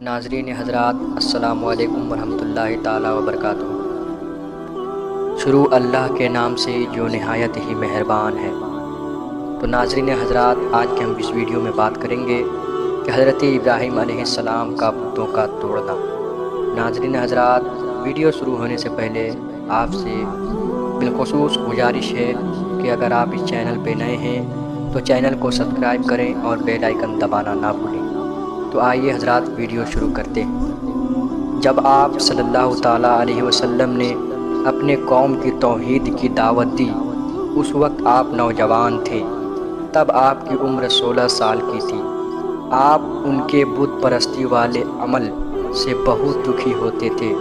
ناظرین حضرات، السلام علیکم ورحمۃ اللہ تعالی وبرکاتہ۔ شروع اللہ کے نام سے جو نہایت ہی مہربان ہے۔ تو ناظرین حضرات، آج کے ہم اس ویڈیو میں بات کریں گے کہ حضرت ابراہیم علیہ السلام کا بتوں کا توڑنا۔ ناظرین حضرات، ویڈیو شروع ہونے سے پہلے آپ سے بالخصوص گزارش ہے کہ اگر آپ اس چینل پہ نئے ہیں تو چینل کو سبسکرائب کریں اور بیل آئیکن دبانا نہ بھولیں۔ تو آئیے حضرات ویڈیو شروع کرتے ہیں۔ جب آپ صلی اللہ تعالیٰ علیہ وسلم نے اپنے قوم کی توحید کی دعوت دی، اس وقت آپ نوجوان تھے۔ تب آپ کی عمر 16 سال کی تھی۔ آپ ان کے بت پرستی والے عمل سے بہت دکھی ہوتے تھے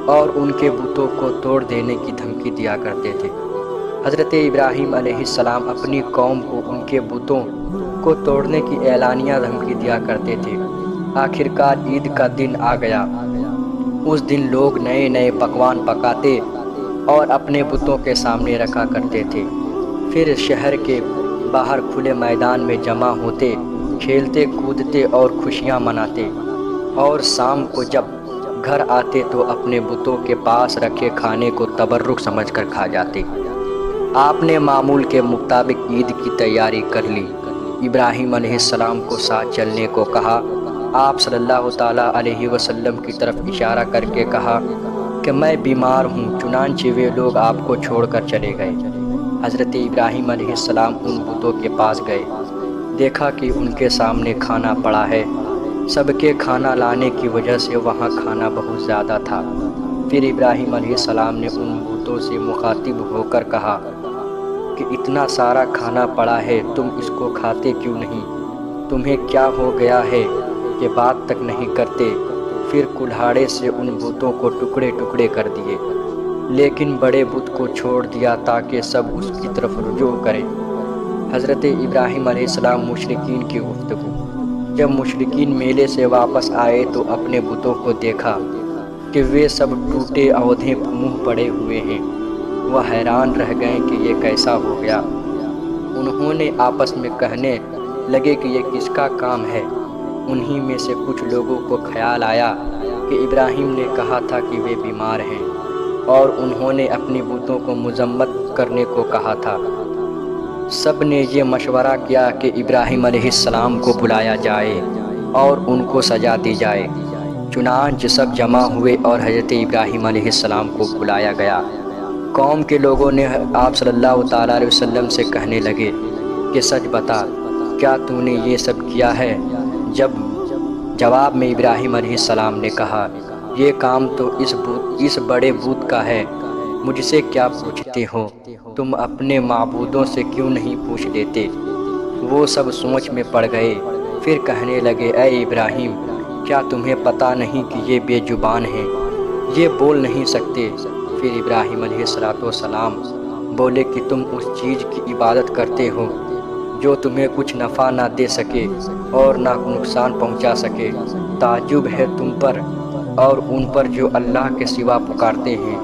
اور ان کے بتوں کو توڑ دینے کی دھمکی دیا کرتے تھے۔ حضرت ابراہیم علیہ السلام اپنی قوم کو ان کے بتوں کو توڑنے کی اعلانیہ دھمکی دیا کرتے تھے۔ آخرکار عید کا دن آ گیا۔ اس دن لوگ نئے نئے پکوان پکاتے اور اپنے بتوں کے سامنے رکھا کرتے تھے، پھر شہر کے باہر کھلے میدان میں جمع ہوتے، کھیلتے کودتے اور خوشیاں مناتے، اور شام کو جب گھر آتے تو اپنے بتوں کے پاس رکھے کھانے کو تبرک سمجھ کر کھا جاتے۔ آپ نے معمول کے مطابق عید کی تیاری کر لی۔ ابراہیم علیہ السلام کو ساتھ چلنے کو کہا۔ آپ صلی اللہ تعالیٰ علیہ وسلم کی طرف اشارہ کر کے کہا کہ میں بیمار ہوں، چنانچہ وہ لوگ آپ کو چھوڑ کر چلے گئے۔ حضرت ابراہیم علیہ السلام ان بتوں کے پاس گئے، دیکھا کہ ان کے سامنے کھانا پڑا ہے۔ سب کے کھانا لانے کی وجہ سے وہاں کھانا بہت زیادہ تھا۔ پھر ابراہیم علیہ السلام نے ان بتوں سے مخاطب ہو کر کہا کہ اتنا سارا کھانا پڑا ہے، تم اس کو کھاتے کیوں نہیں؟ تمہیں کیا ہو گیا ہے کہ بات تک نہیں کرتے؟ پھر کلہاڑے سے ان بتوں کو ٹکڑے ٹکڑے کر دیے، لیکن بڑے بت کو چھوڑ دیا تاکہ سب اس کی طرف رجوع کریں۔ حضرت ابراہیم علیہ السلام مشرکین کی گفتگو۔ جب مشرکین میلے سے واپس آئے تو اپنے بتوں کو دیکھا کہ وہ سب ٹوٹے اودھے منہ پڑے ہوئے ہیں۔ وہ حیران رہ گئے کہ یہ کیسا ہو گیا۔ انہوں نے آپس میں کہنے لگے کہ یہ کس کا کام ہے۔ انہی میں سے کچھ لوگوں کو خیال آیا کہ ابراہیم نے کہا تھا کہ وہ بیمار ہیں، اور انہوں نے اپنی بتوں کو مذمت کرنے کو کہا تھا۔ سب نے یہ مشورہ کیا کہ ابراہیم علیہ السلام کو بلایا جائے اور ان کو سزا دی جائے۔ چنانچہ سب جمع ہوئے اور حضرت ابراہیم علیہ السلام کو بلایا گیا۔ قوم کے لوگوں نے آپ صلی اللہ تعالیٰ علیہ وسلم سے کہنے لگے کہ سچ بتا، کیا تو نے یہ سب کیا ہے؟ جواب میں ابراہیم علیہ السلام نے کہا، یہ کام تو اس بڑے بت کا ہے، مجھ سے کیا پوچھتے ہو؟ تم اپنے معبودوں سے کیوں نہیں پوچھ لیتے؟ وہ سب سوچ میں پڑ گئے، پھر کہنے لگے، اے ابراہیم، کیا تمہیں پتہ نہیں کہ یہ بے زبان ہیں، یہ بول نہیں سکتے؟ پھر ابراہیم علیہ السلام بولے کہ تم اس چیز کی عبادت کرتے ہو جو تمہیں کچھ نفع نہ دے سکے اور نہ نقصان پہنچا سکے۔ تعجب ہے تم پر اور ان پر جو اللہ کے سوا پکارتے ہیں۔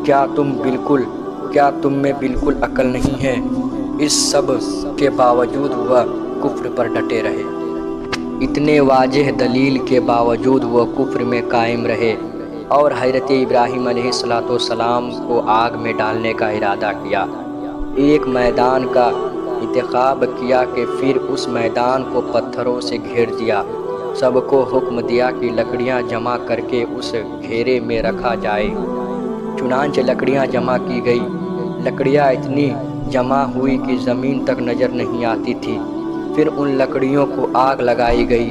کیا تم میں بالکل عقل نہیں ہے؟ اس سب کے باوجود وہ کفر پر ڈٹے رہے۔ اتنے واضح دلیل کے باوجود وہ کفر میں قائم رہے اور حضرت ابراہیم علیہ السلام کو آگ میں ڈالنے کا ارادہ کیا۔ ایک میدان کا انتخاب کیا کہ پھر اس میدان کو پتھروں سے گھیر دیا۔ سب کو حکم دیا کہ لکڑیاں جمع کر کے اس گھیرے میں رکھا جائے۔ چنانچہ لکڑیاں جمع کی گئی۔ لکڑیاں اتنی جمع ہوئی کہ زمین تک نظر نہیں آتی تھی۔ پھر ان لکڑیوں کو آگ لگائی گئی۔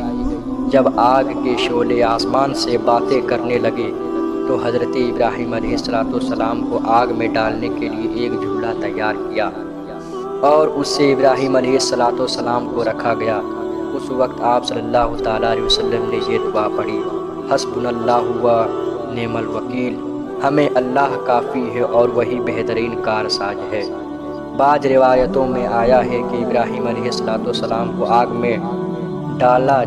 جب آگ کے شعلے آسمان سے باتیں کرنے لگے تو حضرت ابراہیم علیہ السلام کو آگ میں ڈالنے کے لیے ایک جھولا تیار کیا اور اس سے ابراہیم علیہ السلام کو رکھا گیا۔ اس وقت آپ صلی اللہ تعالیٰ علیہ وسلم نے یہ دعا پڑھی، حسبنا اللہ و نعم الوکیل، ہمیں اللہ کافی ہے اور وہی بہترین کارساز ہے۔ بعض روایتوں میں آیا ہے کہ ابراہیم علیہ السلام کو آگ میں ڈالا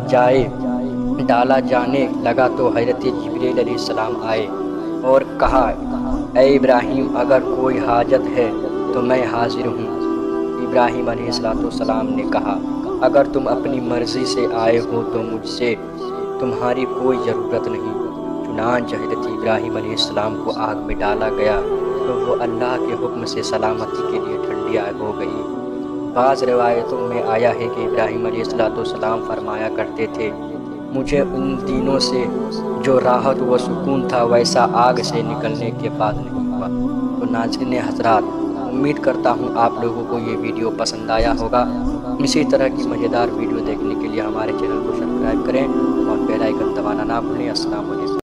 جانے لگا تو حضرت جبریل علیہ السلام آئے اور کہا، اے ابراہیم، اگر کوئی حاجت ہے تو میں حاضر ہوں۔ ابراہیم علیہ السلام نے کہا، اگر تم اپنی مرضی سے آئے ہو تو مجھ سے تمہاری کوئی ضرورت نہیں۔ چنانچہ حضرت ابراہیم علیہ السلام کو آگ میں ڈالا گیا تو وہ اللہ کے حکم سے سلامتی کے لیے ٹھنڈی ہو گئی۔ بعض روایتوں میں آیا ہے کہ ابراہیم علیہ السلام فرمایا کرتے تھے، مجھے ان دنوں سے جو راحت و سکون تھا ویسا آگ سے نکلنے کے بعد نہیں ہوا۔ تو ناظرین حضرات، امید کرتا ہوں آپ لوگوں کو یہ ویڈیو پسند آیا ہوگا۔ اسی طرح کی مزیدار ویڈیو دیکھنے کے لیے ہمارے چینل کو سبسکرائب کریں اور بیل آئیکن دبانا نہ بھولیں۔ السلام علیکم۔